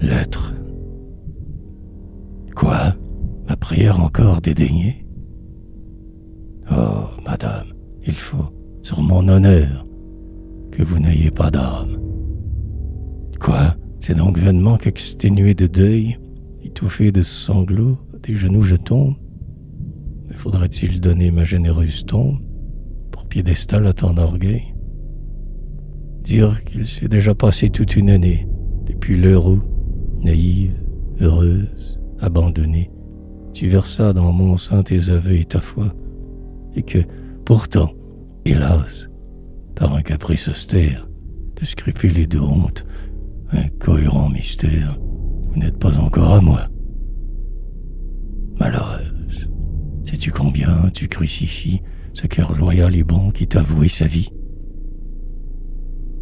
Lettre. Quoi? Ma prière encore dédaignée? Oh, madame, il faut, sur mon honneur, que vous n'ayez pas d'âme. Quoi? C'est donc vainement qu'exténué de deuil, étouffé de sanglots, à tes genoux je tombe? Mais faudrait-il donner ma généreuse tombe pour piédestal à ton orgueil? Dire qu'il s'est déjà passé toute une année, depuis l'heure où, naïve, heureuse, abandonnée, tu versas dans mon sein tes aveux et ta foi, et que, pourtant, hélas, par un caprice austère, de scrupules et de honte, incohérent mystère, vous n'êtes pas encore à moi. Malheureuse, sais-tu combien tu crucifies ce cœur loyal et bon qui t'a voué sa vie?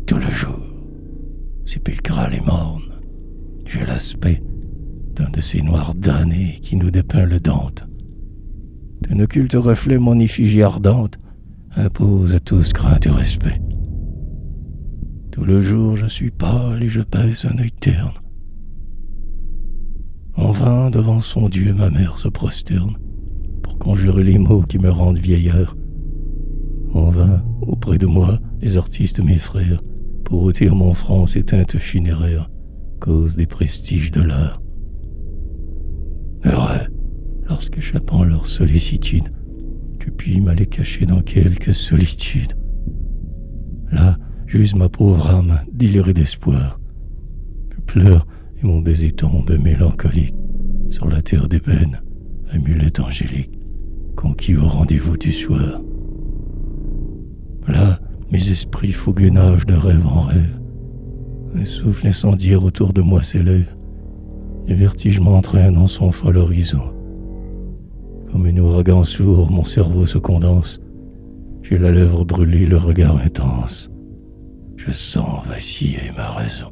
Tout le jour, sépulcral et morne, j'ai l'aspect d'un de ces noirs damnés qui nous dépeint le Dante. D'un occulte reflet mon effigie ardente impose à tous crainte et respect. Tout le jour je suis pâle et je baisse un œil terne. En vain devant son Dieu ma mère se prosterne pour conjurer les maux qui me rendent vieillard. En vain auprès de moi les artistes mes frères pour ôter mon front ces teintes funéraires, cause des prestiges de l'art. Heureux, lorsqu'échappant leur sollicitude, tu puis m'aller cacher dans quelque solitude. Là, j'use ma pauvre âme délirée d'espoir. Je pleure et mon baiser tombe mélancolique sur la terre d'ébène, amulette angélique, conquis au rendez-vous du soir. Là, mes esprits fougueux nagent de rêve en rêve. Un souffle incendiaire autour de moi s'élève. Les vertiges m'entraînent en son fol horizon. Comme un ouragan sourd, mon cerveau se condense. J'ai la lèvre brûlée, le regard intense. Je sens vaciller ma raison.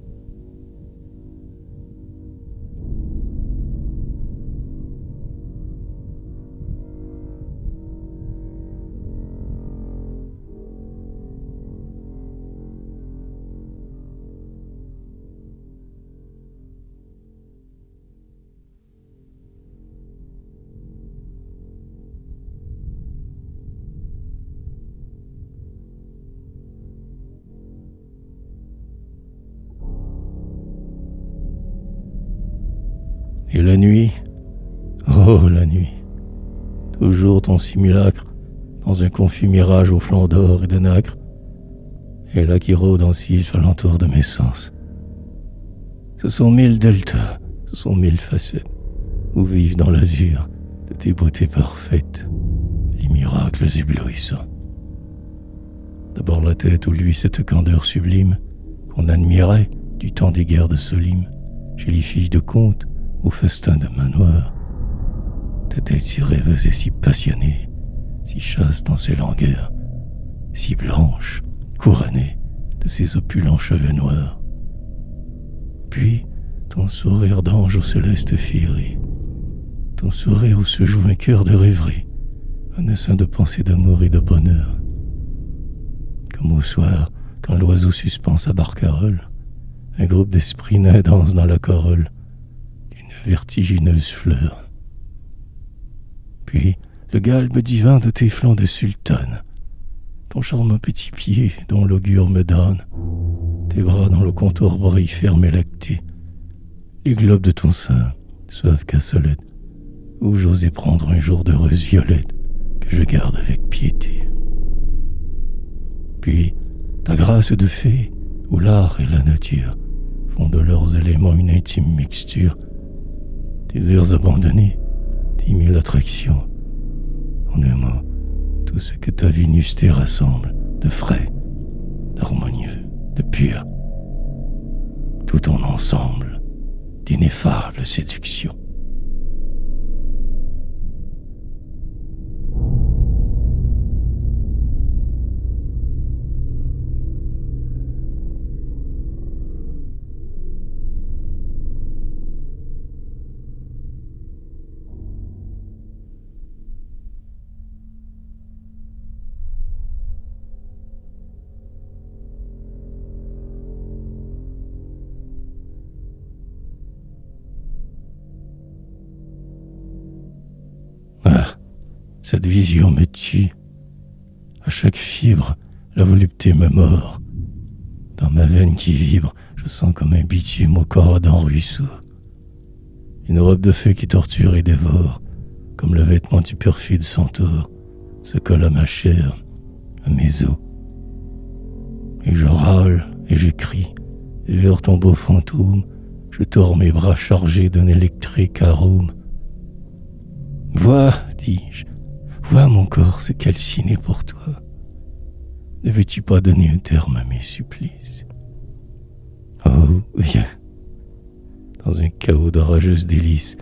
Et la nuit, oh la nuit, toujours ton simulacre, dans un confus mirage au flanc d'or et de nacre, et là qui rôde en sylphe alentour de mes sens. Ce sont mille deltas, ce sont mille facettes, où vivent dans l'azur de tes beautés parfaites, les miracles éblouissants. D'abord la tête où luit cette candeur sublime, qu'on admirait du temps des guerres de Solim, chez les filles de conte, au festin de manoir. Ta tête si rêveuse et si passionnée, si chaste dans ses langueurs, si blanche, couronnée de ses opulents cheveux noirs. Puis ton sourire d'ange au céleste féerie, ton sourire où se joue un cœur de rêverie, un essaim de pensée d'amour et de bonheur. Comme au soir, quand l'oiseau suspend sa barcarolle, un groupe d'esprits nains danse dans la corolle d'une vertigineuse fleur. Puis le galbe divin de tes flancs de sultane, ton charmant petit pied dont l'augure me donne, tes bras dans le contour brille ferme et lacté, les globes de ton sein, soif cassolette, où j'osais prendre un jour d'heureuse violette que je garde avec piété. Puis ta grâce de fée, où l'art et la nature font de leurs éléments une intime mixture, tes airs abandonnés, tes mille attractions, en un mot, tout ce que ta Vénusté rassemble de frais, d'harmonieux, de pur, tout ton ensemble d'ineffables séductions. Ah, cette vision me tue. À chaque fibre, la volupté me mord. Dans ma veine qui vibre, je sens comme un bitume au corps d'un ruisseau. Une robe de feu qui torture et dévore, comme le vêtement du perfide centaure, se colle à ma chair, à mes os. Et je râle et je crie, et vers ton beau fantôme, je tords mes bras chargés d'un électrique arôme. Vois, dis-je, vois mon corps se calciner pour toi. Ne veux-tu pas donner un terme à mes supplices? Oh, viens, dans un chaos d'orageuses délices,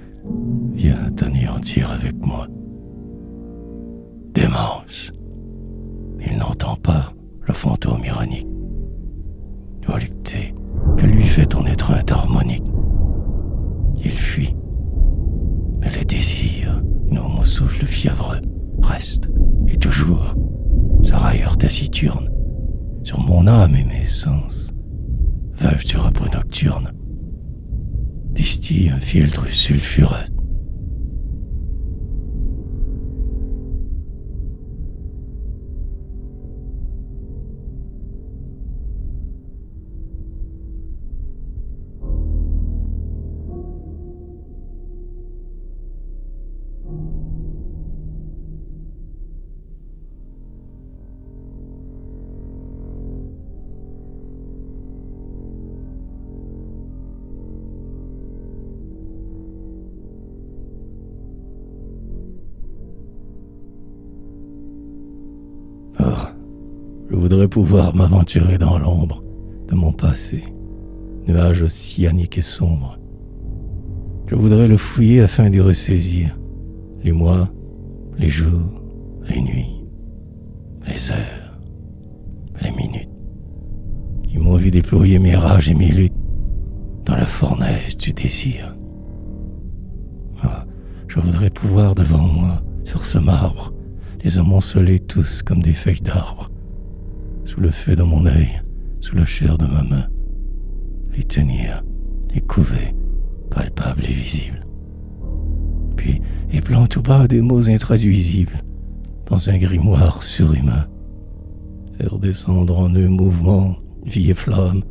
viens t'anéantir avec moi. Démence, il n'entend pas le fantôme ironique. Volupté, que lui fait ton étreinte harmonique? Il fuit, mais le désir, non mon souffle fiévreux, reste, et toujours, sa railleur taciturne, sur mon âme et mes sens, veuve du repos nocturne, distille un filtre sulfureux. Je voudrais pouvoir m'aventurer dans l'ombre de mon passé, nuage cyanique et sombre. Je voudrais le fouiller afin d'y ressaisir les mois, les jours, les nuits, les heures, les minutes, qui m'ont vu déployer mes rages et mes luttes dans la fournaise du désir. Ah, je voudrais pouvoir devant moi, sur ce marbre, les amonceler tous comme des feuilles d'arbre, sous le feu de mon œil, sous la chair de ma main, les tenir, les couver, palpables et visibles. Puis, épelant tout bas des mots intraduisibles, dans un grimoire surhumain, faire descendre en un mouvement, vie et flamme,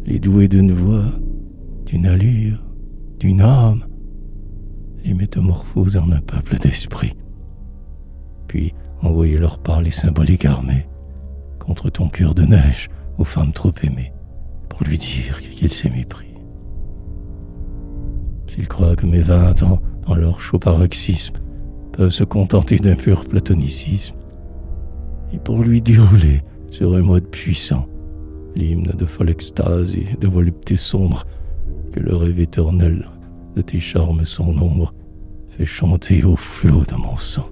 les doués d'une voix, d'une allure, d'une âme, les métamorphoser en un peuple d'esprit. Puis, envoyer leur par les symboliques armées, contre ton cœur de neige aux femmes trop aimées, pour lui dire qu'il s'est mépris. S'il croit que mes 20 ans, dans leur chaud paroxysme, peuvent se contenter d'un pur platonicisme, et pour lui dérouler sur un mode puissant l'hymne de folle extase et de volupté sombre que le rêve éternel de tes charmes sans nombre fait chanter au flot de mon sang.